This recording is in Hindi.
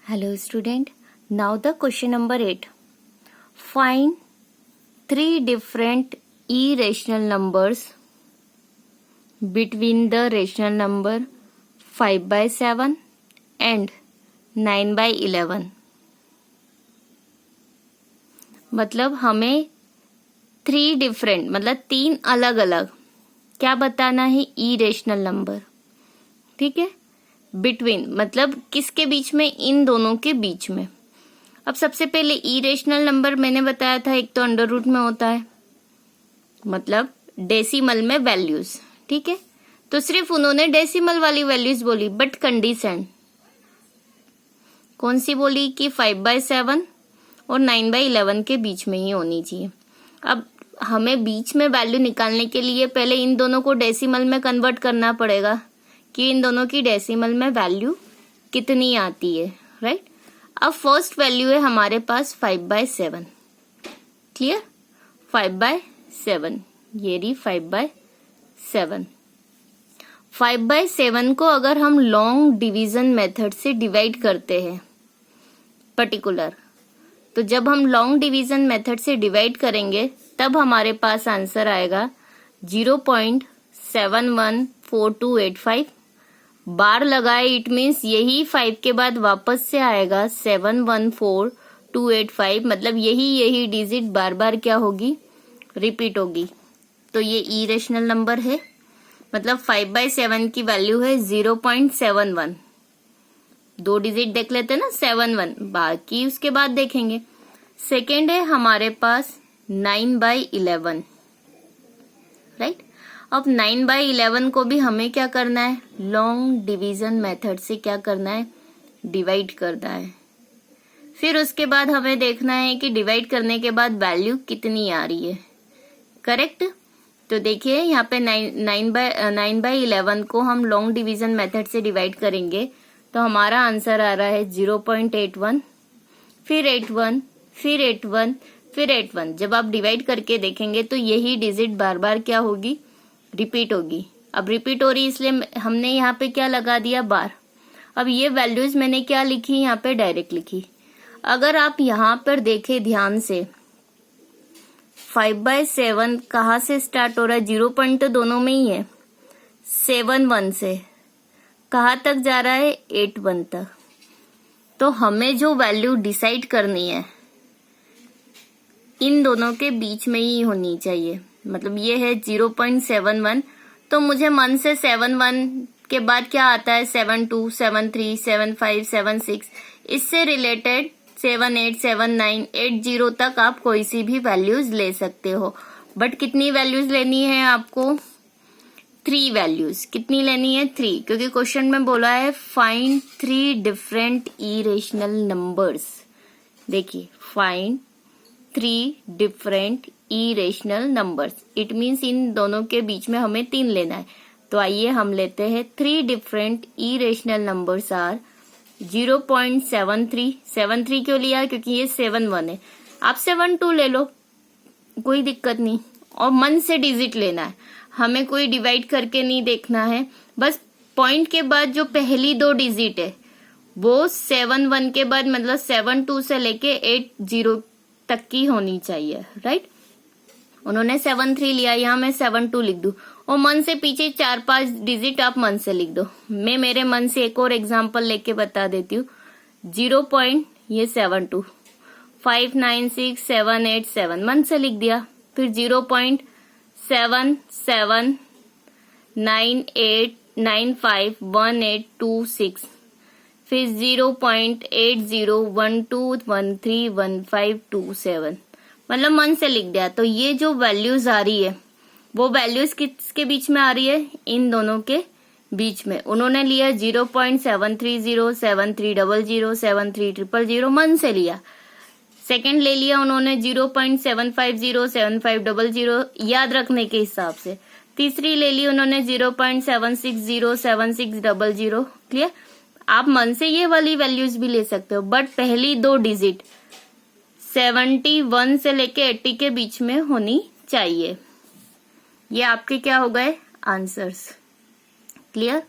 Hello student, now the question number 8. Find 3 different irrational numbers between the rational number 5/7 and 9/11. मतलब हमें 3 डिफरेंट मतलब 3 अलग अलग क्या बताना है इरेशनल नंबर, ठीक है। बिटवीन मतलब किसके बीच में, इन दोनों के बीच में। अब सबसे पहले इरेशनल नंबर मैंने बताया था, एक तो अंडर रूट में होता है मतलब डेसिमल में वैल्यूज, ठीक है। तो सिर्फ उन्होंने डेसिमल वाली वैल्यूज बोली, बट कंडीशन कौन सी बोली कि 5/7 और 9/11 के बीच में ही होनी चाहिए। अब हमें बीच में वैल्यू निकालने के लिए पहले इन दोनों को डेसिमल में कन्वर्ट करना पड़ेगा कि इन दोनों की डेसिमल में वैल्यू कितनी आती है, राइट। अब फर्स्ट वैल्यू है हमारे पास 5/7, क्लियर। 5/7 ये रही 5/7। 5/7 को अगर हम लॉन्ग डिवीजन मेथड से डिवाइड करते हैं पर्टिकुलर, तो जब हम लॉन्ग डिवीजन मेथड से डिवाइड करेंगे तब हमारे पास आंसर आएगा 0.714285। बार लगाए इट मीन्स यही 5 के बाद वापस से आएगा 714285, मतलब यही डिजिट बार बार क्या होगी, रिपीट होगी। तो ये इरेशनल नंबर है, मतलब 5/7 की वैल्यू है 0.71। 2 डिजिट देख लेते हैं ना, 71, बाकी उसके बाद देखेंगे। सेकेंड है हमारे पास 9/11, राइट। अब 9/11 को भी हमें क्या करना है, लॉन्ग डिवीजन मेथड से क्या करना है, डिवाइड करना है। फिर उसके बाद हमें देखना है कि डिवाइड करने के बाद वैल्यू कितनी आ रही है, करेक्ट। तो देखिए यहाँ पे 9/11 को हम लॉन्ग डिवीजन मेथड से डिवाइड करेंगे तो हमारा आंसर आ रहा है 0.81, फिर 81, फिर 81, फिर 81। जब आप डिवाइड करके देखेंगे तो यही डिजिट बार बार क्या होगी, रिपीट होगी। अब रिपीट हो रही इसलिए हमने यहाँ पे क्या लगा दिया, बार। अब ये वैल्यूज मैंने क्या लिखी, यहाँ पे डायरेक्ट लिखी। अगर आप यहाँ पर देखें ध्यान से, 5/7 कहाँ से स्टार्ट हो रहा है, 0 पॉइंट तो दोनों में ही है। 7/1 से कहाँ तक जा रहा है, 8/1 तक। तो हमें जो वैल्यू डिसाइड करनी है इन दोनों के बीच में ही होनी चाहिए। मतलब ये है 0.71, तो मुझे मन से 7/1 के बाद क्या आता है, 7/2, 7/3, 7/5, 7/6, इससे रिलेटेड 7/8, 7/9, 8/0 तक आप कोई सी भी वैल्यूज ले सकते हो। बट कितनी वैल्यूज लेनी है आपको, 3 वैल्यूज। कितनी लेनी है, 3, क्योंकि क्वेश्चन में बोला है फाइंड 3 डिफरेंट इरेशनल नंबर्स। देखिए find 3 different irrational numbers, it means in दोनों के बीच में हमें 3 लेना है। तो आइए हम लेते हैं 3 डिफरेंट इरेशनल नंबर्स आर 0.73। 73 क्यों लिया, क्योंकि ये 7/1 है। आप 7/2 ले लो, कोई दिक्कत नहीं। और मन से डिजिट लेना है, हमें कोई डिवाइड करके नहीं देखना है। बस पॉइंट के बाद जो पहली 2 डिजिट है वो 7/1 के बाद मतलब 7/2 से लेके 8/0 तक की होनी चाहिए, राइट। उन्होंने 7/3 लिया, यहाँ मैं 7/2 लिख दूं। और मन से पीछे 4-5 डिजिट आप मन से लिख दो। मैं मेरे मन से एक और एग्जांपल लेके बता देती हूँ। 0.72, 596,787 मन से लिख दिया। फिर 0.7798951826, फिर 0.8012131527, मतलब मन से लिख दिया। तो ये जो वैल्यूज आ रही है वो वैल्यूज किसके बीच में आ रही है, इन दोनों के बीच में। उन्होंने लिया 0.730, 7300, 73000 मन से लिया। सेकंड ले लिया उन्होंने 0.750, 7500 याद रखने के हिसाब से। तीसरी ले ली उन्होंने 0.760, 7600, क्लियर। आप मन से ये वाली वैल्यूज भी ले सकते हो, बट पहली 2 डिजिट 71 से लेके 80 के बीच में होनी चाहिए। ये आपके क्या हो गए आंसर्स, क्लियर।